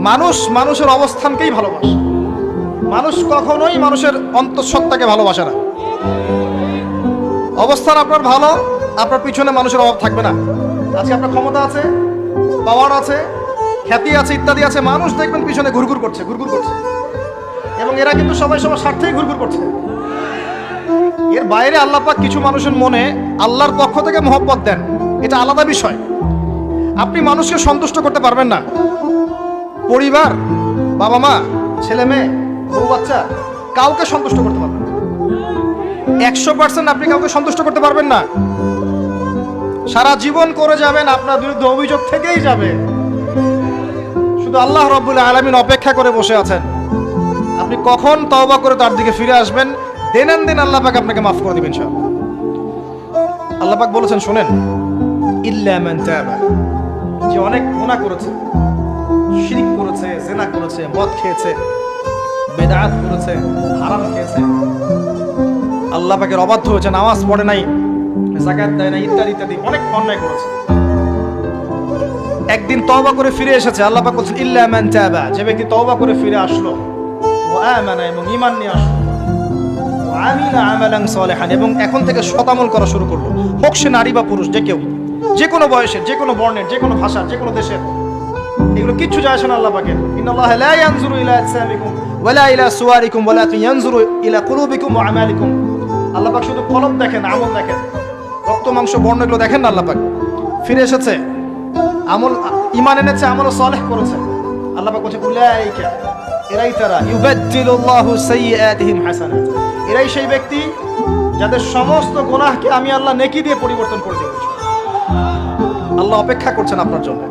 মানুষ মানুষের অবস্থানকেই ভালোবাসে। মানুষ কখনোই মানুষের অন্তঃসত্ত্বাকে ভালোবাসে না। অবস্থান আপনার ভালো, আপনার পিছনে মানুষের অভাব থাকবে না। আজকে আপনার ক্ষমতা আছে, পাওয়ার আছে, খ্যাতি আছে, ইত্যাদি আছে, মানুষ দেখবেন পিছনে ঘুরঘুর করছে, ঘুরঘুর করছে, এবং এরা কিন্তু সবাই সবার স্বার্থেই ঘুরঘুর করছে। এর বাইরে আল্লাহ পাক কিছু মানুষের মনে আল্লাহর পক্ষ থেকে মহব্বত দেন, এটা আলাদা বিষয়। আপনি মানুষকে সন্তুষ্ট করতে পারবেন না। পরিবার, বাবা মা, ছেলে মেয়ে, বউ বাচ্চা, কাউকে সন্তুষ্ট করতে পারবেন না। 100% আপনি কাউকে সন্তুষ্ট করতে পারবেন না। সারা জীবন করে যাবেন, আপনার বিরুদ্ধে অভিযোগ থেকেই যাবে। শুধু আল্লাহ রাব্বুল আলামিন অপেক্ষা করে বসে আছেন, আপনি কখন তওবা করে তার দিকে ফিরে আসবেন। দিন দিন আল্লাহ পাক আপনাকে মাফ করে দিবেন ইনশাআল্লাহ। আল্লাহ পাক বলেছেন শোনেন, ইল্লা মান তাবা, যে অনেক গুনাহ করেছে, শিরক করেছে, জিনা করেছে, মদ খেয়েছে, বেদাত করেছে, হারাম খেয়েছে, আল্লাহ পাকের অবাধ্য হয়েছে, নামাজ পড়ে নাই, যাকাত দেয় না, ইত্যাদি ইত্যাদি অনেক অন্যায় করেছে, একদিন তওবা করে ফিরে এসেছে। আল্লাহ পাক বলেছেন ইল্লা মান তাবা, যে ব্যক্তি তওবা করে ফিরে আসলো, ওয়া আমানা, এবং ঈমান নিয়ে আসলো, ওয়া আমিলা আমালান সালিহান, এবং এখন থেকে সৎ আমল করা শুরু করলো, হোক সে নারী বা পুরুষ, যে কেউ, যে কোনো বয়সের, যে কোনো বর্ণের, যে কোনো ভাষার, যে কোনো দেশের, এগুলো কিচ্ছু যায় আসে না আল্লাহ পাকের। ইন্নাল্লাহা লা ইয়ানজুরু ইলা আজসামিকুম ওয়ালা ইলা সুওয়ারিকুম ওয়ালাকিন ইয়ানজুরু ইলা কুলুবিকুম ওয়া আমালিকুম। আল্লাহ পাক শুধু কলব দেখেন, আমল দেখেন, রক্ত মাংস বর্ণ এগুলো দেখেন না। আল্লাহ পাক ফিরে এসেছে, আমল, ঈমান এনেছে, আমল সালেহ করেছে। আল্লাহ পাক বলছে উলাইকা, এরাই তারা, ইউবাদদিলুল্লাহু সাইয়্যাতিহিম হাসানাত, এরাই সেই ব্যক্তি যাদের সমস্ত গুনাহকে আমি আল্লাহ নেকি দিয়ে পরিবর্তন করে দেব। আল্লাহ অপেক্ষা করছেন আপনার জন্য।